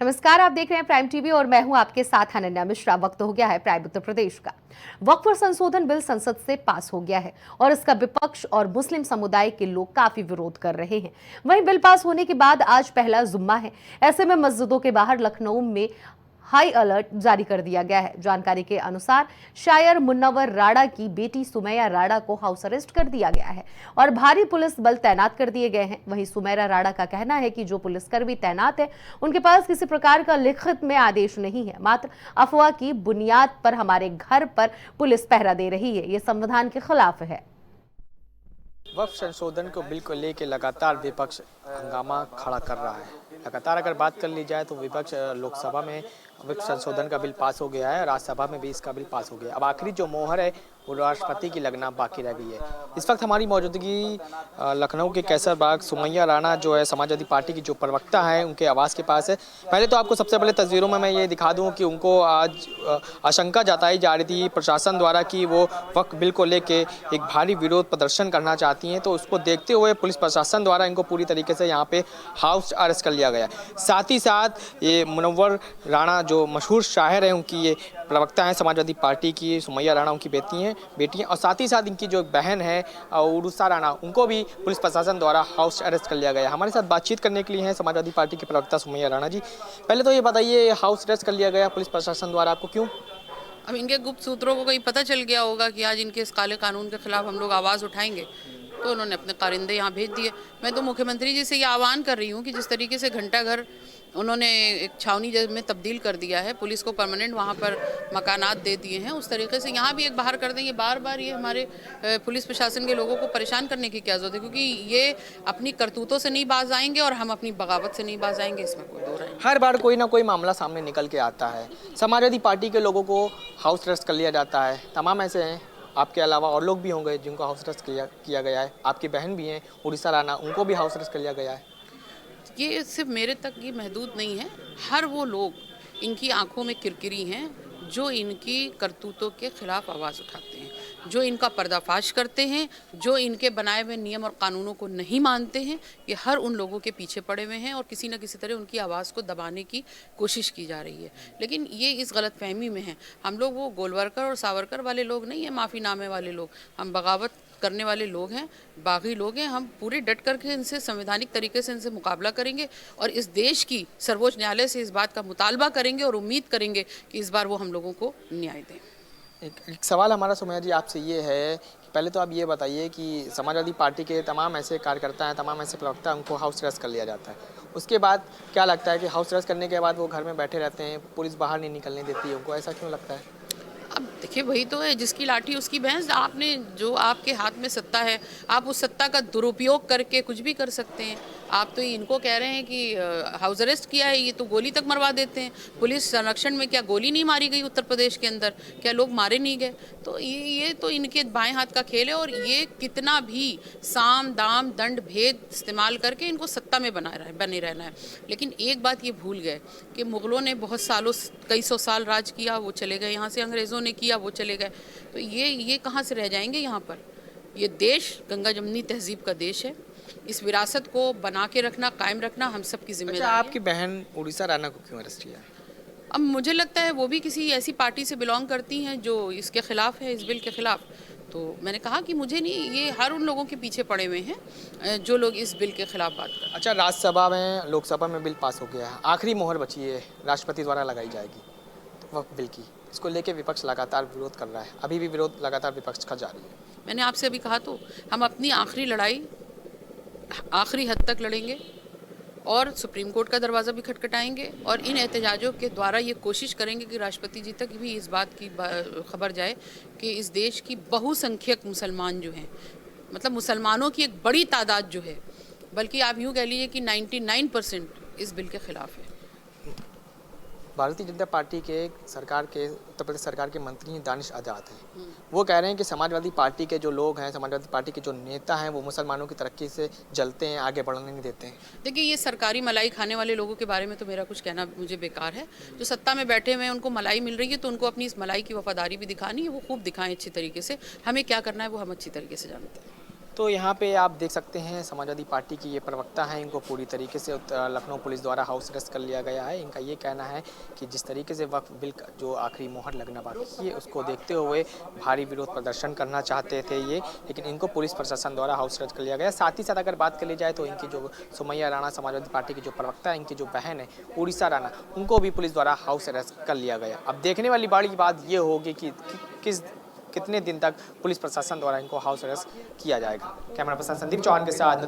नमस्कार, आप देख रहे हैं प्राइम टीवी और मैं हूं आपके साथ अनन्या मिश्रा। वक्त हो गया है प्राइम उत्तर प्रदेश का। वक्फ संशोधन बिल संसद से पास हो गया है और इसका विपक्ष और मुस्लिम समुदाय के लोग काफी विरोध कर रहे हैं। वहीं बिल पास होने के बाद आज पहला जुम्मा है। ऐसे में मस्जिदों के बाहर लखनऊ में हाई अलर्ट जारी कर दिया गया है। जानकारी के अनुसार शायर मुन्नवर राणा की बेटी सुमैया राणा को हाउस अरेस्ट कर दिया गया है और भारी पुलिस बल तैनात कर दिए गए हैं। वहीं सुमैया राणा का कहना है कि जो पुलिसकर्मी तैनात है उनके पास किसी प्रकार का लिखित में आदेश नहीं है, मात्र अफवाह की बुनियाद पर हमारे घर पर पुलिस पहरा दे रही है। ये संविधान के खिलाफ है। वक्फ संशोधन को बिल को लेकर लगातार विपक्ष हंगामा खड़ा कर रहा है। लगातार अगर बात कर ली जाए तो विपक्ष लोकसभा में वक्फ संशोधन का बिल पास हो गया है, राज्यसभा में भी इसका बिल पास हो गया। अब आखिरी जो मोहर है वो राष्ट्रपति की लगना बाकी रह गई है। इस वक्त हमारी मौजूदगी लखनऊ के कैसरबाग सुमैया राणा जो है समाजवादी पार्टी की जो प्रवक्ता है उनके आवास के पास है। पहले तो आपको सबसे पहले तस्वीरों में मैं ये दिखा दूं कि उनको आज आशंका जताई जा रही थी प्रशासन द्वारा कि वो वक्फ बिल को लेके एक भारी विरोध प्रदर्शन करना चाहती हैं, तो उसको देखते हुए पुलिस प्रशासन द्वारा इनको पूरी तरीके से यहाँ पे हाउस अरेस्ट कर लिया गया। साथ ही साथ ये मुन्नवर राणा जो मशहूर शायर हैं, उनकी ये प्रवक्ता हैं समाजवादी पार्टी की, सुमैया राणा उनकी बेटियां और साथ ही साथ इनकी जो बहन है उरुसा राणा, उनको भी पुलिस प्रशासन द्वारा हाउस अरेस्ट कर लिया गया। हमारे साथ बातचीत करने के लिए हैं समाजवादी पार्टी के प्रवक्ता सुमैया राणा जी। पहले तो ये बताइए, हाउस अरेस्ट कर लिया गया पुलिस प्रशासन द्वारा, आपको क्यों? अब इनके गुप्त सूत्रों को कहीं पता चल गया होगा कि आज इनके इस काले कानून के खिलाफ हम लोग आवाज़ उठाएंगे, तो उन्होंने अपने कारिंदे यहाँ भेज दिए। मैं तो मुख्यमंत्री जी से ये आह्वान कर रही हूँ कि जिस तरीके से घंटाघर उन्होंने एक छावनी में तब्दील कर दिया है, पुलिस को परमानेंट वहाँ पर मकानात दे दिए हैं, उस तरीके से यहाँ भी एक बाहर कर दें। ये बार बार ये हमारे पुलिस प्रशासन के लोगों को परेशान करने की क्या जरूरत है, क्योंकि ये अपनी करतूतों से नहीं बाज आएंगे और हम अपनी बगावत से नहीं बाज आएंगे, इसमें कोई दो राय नहीं। हर बार कोई ना कोई मामला सामने निकल के आता है, समाजवादी पार्टी के लोगों को हाउस अरेस्ट कर लिया जाता है। तमाम ऐसे हैं, आपके अलावा और लोग भी होंगे जिनको हाउस अरेस्ट किया गया है। आपकी बहन भी हैं उड़ीसा राणा, उनको भी हाउस अरेस्ट कर लिया गया है। ये सिर्फ मेरे तक ही महदूद नहीं है, हर वो लोग इनकी आंखों में किरकिरी हैं जो इनकी करतूतों के खिलाफ आवाज़ उठाते हैं, जो इनका पर्दाफाश करते हैं, जो इनके बनाए हुए नियम और कानूनों को नहीं मानते हैं। ये हर उन लोगों के पीछे पड़े हुए हैं और किसी न किसी तरह उनकी आवाज़ को दबाने की कोशिश की जा रही है। लेकिन ये इस गलतफहमी में है, हम लोग वो गोलवरकर और सावरकर वाले लोग नहीं हैं, माफ़ीनामे वाले लोग। हम बगावत करने वाले लोग हैं, बागी लोग हैं। हम पूरे डट करके इनसे संवैधानिक तरीके से इनसे मुकाबला करेंगे और इस देश की सर्वोच्च न्यायालय से इस बात का मुतालबा करेंगे और उम्मीद करेंगे कि इस बार वो हम लोगों को न्याय दें। एक सवाल हमारा सुमैया जी आपसे ये है कि पहले तो आप ये बताइए कि समाजवादी पार्टी के तमाम ऐसे कार्यकर्ता हैं, तमाम ऐसे प्रवक्ता हैं, उनको हाउस अरेस्ट कर लिया जाता है। उसके बाद क्या लगता है कि हाउस अरेस्ट करने के बाद वो घर में बैठे रहते हैं, पुलिस बाहर नहीं निकलने देती है उनको, ऐसा क्यों लगता है? अब देखिए, वही तो है, जिसकी लाठी उसकी भैंस। आपने जो आपके हाथ में सत्ता है, आप उस सत्ता का दुरुपयोग करके कुछ भी कर सकते हैं। आप तो इनको कह रहे हैं कि हाउस अरेस्ट किया है, ये तो गोली तक मरवा देते हैं। पुलिस संरक्षण में क्या गोली नहीं मारी गई उत्तर प्रदेश के अंदर? क्या लोग मारे नहीं गए? तो ये तो इनके बाएं हाथ का खेल है और ये कितना भी साम दाम दंड भेद इस्तेमाल करके इनको सत्ता में बने रहना है। लेकिन एक बात ये भूल गए कि मुग़लों ने बहुत सालों, कई सौ साल राज किया, वो चले गए। यहाँ से अंग्रेज़ों ने किया, वो चले गए। तो ये कहाँ से रह जाएंगे यहाँ पर? ये देश गंगा जमनी तहजीब का देश है। इस विरासत को बना के रखना, कायम रखना हम सब की जिम्मेदारी है। आपकी बहन उड़ीसा राणा को क्यों अरेस्ट किया? अब मुझे लगता है वो भी किसी ऐसी पार्टी से बिलोंग करती हैं जो इसके खिलाफ है, इस बिल के खिलाफ। तो मैंने कहा कि मुझे नहीं, ये हर उन लोगों के पीछे पड़े हुए हैं जो लोग इस बिल के खिलाफ बात कर रहे हैं। अच्छा, राज्यसभा में, लोकसभा में बिल पास हो गया है, आखिरी मोहर बची है, राष्ट्रपति द्वारा लगाई जाएगी वक्फ बिल की। इसको लेके विपक्ष लगातार विरोध कर रहा है, अभी भी विरोध लगातार विपक्ष का जारी है। मैंने आपसे अभी कहा तो, हम अपनी आखिरी लड़ाई आखिरी हद तक लड़ेंगे और सुप्रीम कोर्ट का दरवाज़ा भी खटखटाएंगे और इन एहतजाजों के द्वारा ये कोशिश करेंगे कि राष्ट्रपति जी तक भी इस बात की खबर जाए कि इस देश की बहुसंख्यक मुसलमान जो हैं, मतलब मुसलमानों की एक बड़ी तादाद जो है, बल्कि आप यूँ कह लीजिए कि 99% इस बिल के खिलाफ है। भारतीय जनता पार्टी के उत्तर प्रदेश सरकार के मंत्री दानिश आज़ाद हैं, वो कह रहे हैं कि समाजवादी पार्टी के जो लोग हैं, समाजवादी पार्टी के जो नेता हैं, वो मुसलमानों की तरक्की से जलते हैं, आगे बढ़ने नहीं देते हैं। देखिए, ये सरकारी मलाई खाने वाले लोगों के बारे में तो मेरा कुछ कहना मुझे बेकार है। जो सत्ता में बैठे हुए हैं उनको मलाई मिल रही है, तो उनको अपनी इस मलाई की वफादारी भी दिखानी है, वो खूब दिखाएं अच्छी तरीके से। हमें क्या करना है वो हम अच्छी तरीके से जानते हैं। तो यहाँ पे आप देख सकते हैं समाजवादी पार्टी की ये प्रवक्ता हैं, इनको पूरी तरीके से लखनऊ पुलिस द्वारा हाउस अरेस्ट कर लिया गया है। इनका ये कहना है कि जिस तरीके से वक्फ बिल का जो आखिरी मोहर लगना बाकी है उसको देखते हुए भारी विरोध प्रदर्शन करना चाहते थे ये, लेकिन इनको पुलिस प्रशासन द्वारा हाउस अरेस्ट कर लिया गया। साथ ही साथ अगर बात कर ली जाए तो इनकी जो सुमैया राणा समाजवादी पार्टी की जो प्रवक्ता है, इनकी जो बहन है उड़ीसा राणा, उनको भी पुलिस द्वारा हाउस अरेस्ट कर लिया गया। अब देखने वाली बड़ी बात ये होगी कि कितने दिन तक पुलिस प्रशासन द्वारा इनको हाउस अरेस्ट किया जाएगा। कैमरा पर्सन संदीप चौहान के साथ